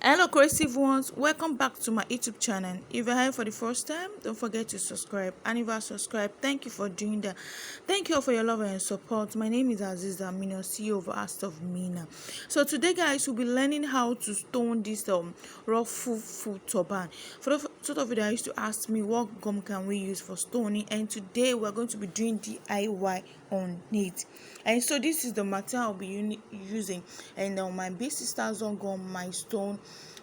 Hello creative ones, welcome back to my YouTube channel. If you're here for the first time, don't forget to subscribe, and if you are subscribed, thank you for doing that. Thank you all for your love and support. My name is Aziza Mina, CEO of Ast of Mina. So today guys, we'll be learning how to stone this ruffle full turban. For the sort of it, I used to ask me what gum can we use for stoning, and today we're going to be doing DIY on it. And so this is the material I'll be using, and my base stars on gum, my stone,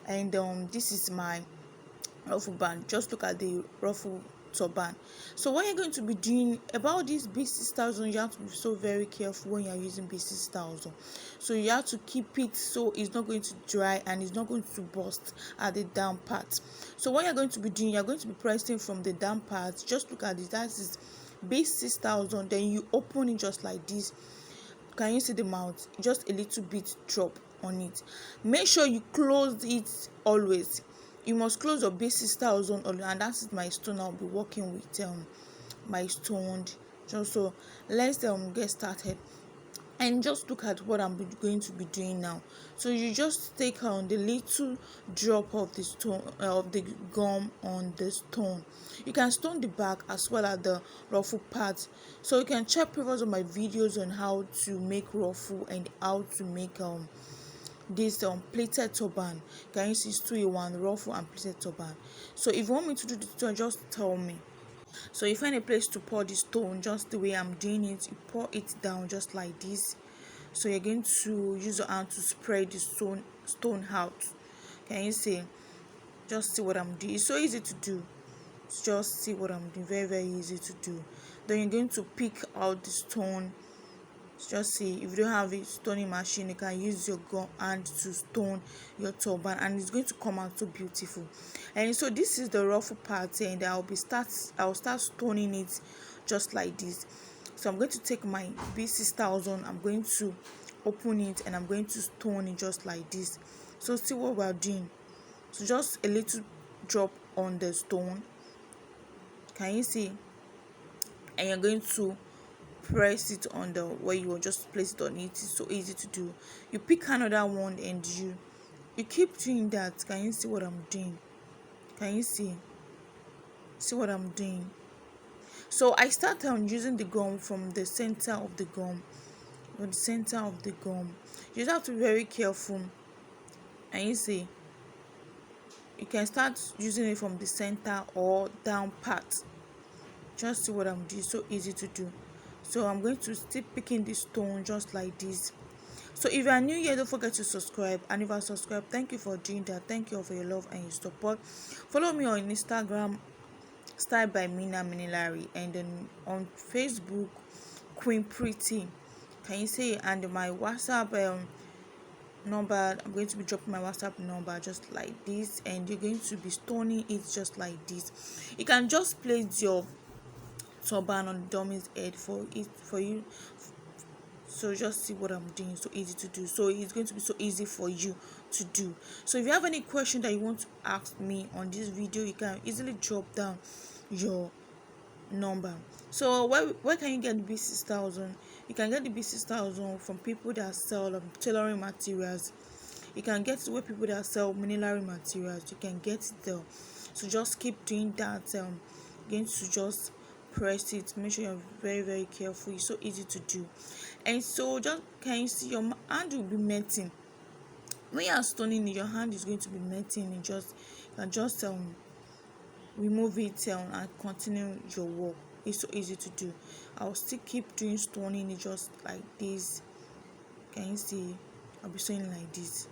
and this is my ruffle band. Just look at the ruffle turban. So what you're going to be doing about this basic styles on, you have to be so very careful when you're using basic styles on. So you have to keep it so it's not going to dry and it's not going to burst at the down part. So what you're going to be doing, you're going to be pressing from the down part. Just look at this, that is basic styles on, then you open it just like this. Can you see the mouth? Just a little bit drop on it. Make sure you close it always. You must close your basic styles on, and that is my stone. I'll be working with my stone. Just so let's get started, and just look at what I'm going to be doing now. So you just take on the little drop of the stone of the gum on the stone. You can stone the back as well as the ruffle part. So you can check previous of my videos on how to make ruffle and how to make this pleated turban. Can you see it's 2 in 1, ruffle and pleated turban? So if you want me to do the turban, just tell me. So you find a place to pour the stone just the way I'm doing it. You pour it down just like this. So you're going to use your hand to spread the stone out. Can you see? Just see what I'm doing. It's so easy to do. Just see what I'm doing. Very easy to do. Then you're going to pick out the stone. Just see, if you don't have a stoning machine, you can use your hand to stone your turban, and it's going to come out so beautiful. And so this is the ruffle part, and I'll start stoning it just like this. So I'm going to take my B6000, I'm going to open it, and I'm going to stone it just like this. So see what we're doing. So just a little drop on the stone. Can you see? And you're going to press it on the where you will just place it on it. It's so easy to do. You pick another one and you keep doing that. Can you see what I'm doing? Can you see what I'm doing? So I start on using the gum from the center of the gum. From the center of the gum, you just have to be very careful. And you see, you can start using it from the center or down part. Just see what I'm doing. So easy to do. So I'm going to still picking this stone just like this. So if you are new here, don't forget to subscribe, and if you are subscribed, thank you for doing that. Thank you all for your love and your support. Follow me on Instagram, Style by Mina Minilari, and then on Facebook, Queen Pretty. Can you say? And my WhatsApp number, I'm going to be dropping my WhatsApp number just like this, and you're going to be stoning it just like this. You can just place your turban on the dummy's head for you. So just see what I'm doing. So easy to do. So it's going to be so easy for you to do. So if you have any question that you want to ask me on this video, you can easily drop down your number. So where can you get the B6000? You can get the B6000 from people that sell tailoring materials. You can get it where people that sell mineral materials. You can get it there. So just keep doing that. Going to just press it. Make sure you're very careful. It's so easy to do. And so just can you see your hand will be melting when you are stoning it. Your hand is going to be melting, and you can just remove it and continue your work. It's so easy to do. I'll still keep doing stoning it just like this. Can you see? I'll be stoning like this.